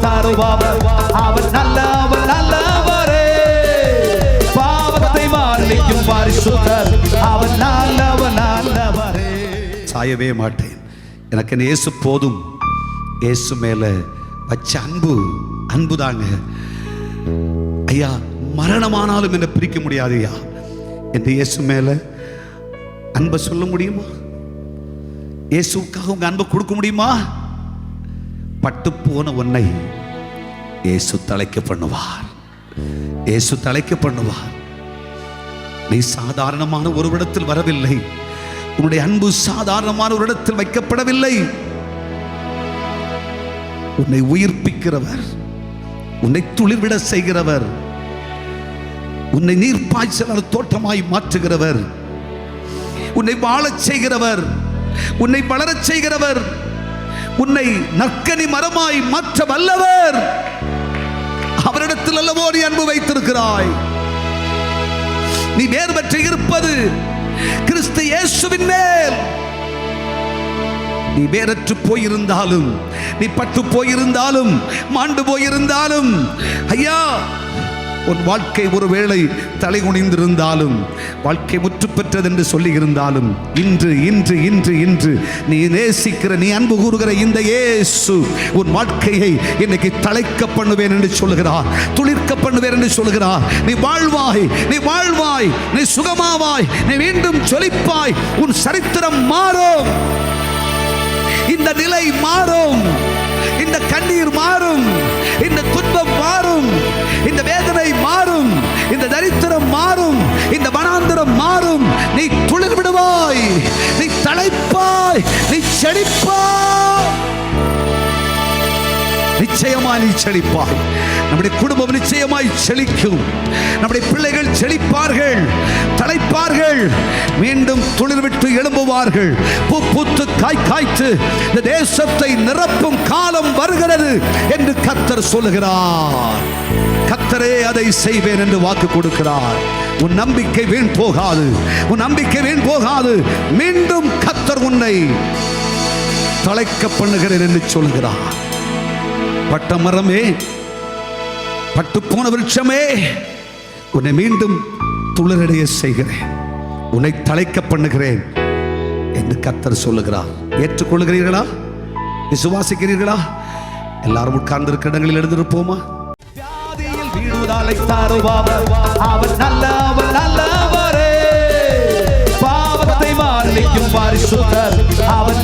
தருபவர், அவர் நல்லவர் நல்லவரே. பாவத்தை மன்னிக்கும் பரிசுத்தர், அவர் நல்லவர் நல்லவரே. சாயவே மாட்டேன், எனக்கு இயேசு போதும். இயேசு மேல வச்ச அன்பு தாங்க ஐயா. மரணமானாலும் என்னை பிரிக்க முடியாது ஐயா. இந்த இயேசு மேல அன்பை சொல்ல முடியுமா? இயேசுக்காக உங்க அன்பை கொடுக்க முடியுமா? பட்டு போன உன்னை இயேசு தழைக்க பண்ணுவார். இயேசு தழைக்க பண்ணுவார். நீ சாதாரணமான ஒரு இடத்தில் வரவில்லை. உன்னுடைய அன்பு சாதாரணமான ஒரு இடத்தில் வைக்கப்படவில்லை. உன்னை உயிர்ப்பிக்கிறவர், உன்னை துளிர்விட செய்கிறவர், உன்னை நீர்ப்பாய்ச்சலான தோட்டமாய் மாற்றுகிறவர், உன்னை வாழச் செய்கிறவர், உன்னை வளரச் செய்கிறவர், உன்னை நற்கனி மரமாய் மாற்ற வல்லவர். அவரிடத்தில் அல்லவோ நீ அன்பு வைத்திருக்கிறாய். நீ வேறு பெற்று இருப்பது கிறிஸ்து இயேசுவின் மேல். நீ வேறற்று போயிருந்தாலும், நீ பட்டு போயிருந்தாலும், மாண்டு போயிருந்தாலும் ஐயா, உன் வாழ்க்கை ஒருவேளை தலை குனிந்திருந்தாலும், வாழ்க்கை முற்று பெற்றது என்று சொல்லி இருந்தாலும், இன்று இன்று இன்று இன்று நீ நேசிக்கிற, நீ அன்பு கூறுகிற இந்த இயேசு உன் வாழ்க்கையை இன்னைக்கு தழைக்க பண்ணுவேன் என்று சொல்லுகிறார், துளிர்க்க பண்ணுவேன் என்று சொல்லுகிறார். நீ வாழ்வாய், நீ வாழ்வாய், நீ சுகமாவாய், நீ மீண்டும் சொலிப்பாய். உன் சரித்திரம் மாறும், இந்த நிலை மாறும், இந்த கண்ணீர் மாறும், இந்த துன்பம் மாறும், இந்த வேதனை மாறும், இந்த தரித்திரம் மாறும், இந்த வனாந்திரம் மாறும். நீ துளிர் விடுவாய், நீ தழைப்பாய், நீ செழிப்பாய். நிச்சயமாய் நீ செழிப்பாய். நம்முடைய குடும்பம் நிச்சயமாய் செழிக்கும். நம்முடைய பிள்ளைகள் செழிப்பார்கள், தழைப்பார்கள், மீண்டும் துளிர் விட்டு எழும்புவார்கள். பூ பூத்து காய் காய்த்து இந்த தேசத்தை நிரப்பும் காலம் வருகிறது என்று கர்த்தர் சொல்லுகிறார். கர்த்தரே அதை செய்வேன் என்று வாக்கு கொடுக்கிறார். உன் நம்பிக்கை வீண் போகாது, உன் நம்பிக்கை வீண் போகாது. மீண்டும் கர்த்தர் உன்னை தழைக்க பண்ணுகிறேன் என்று சொல்லுகிறார். பட்ட மரமே, பட்டு போன விருட்சமே, உன்னை மீண்டும் துளிரடைய செய்கிறேன், உன்னை தழைக்க பண்ணுகிறேன் என்று கர்த்தர் சொல்லுகிறார். ஏற்றுக்கொள்கிறீர்களா? விசுவாசிக்கிறீர்களா? எல்லாரும் உட்கார்ந்து இருக்கிற இடங்களில் எழுந்திருப்போமா? வியாதியில் வீடுதலை தருபவர், அவர் நல்லவர் நல்லவரே. பாவத்தை மன்னிக்கும் பரிசுத்தர், அவர்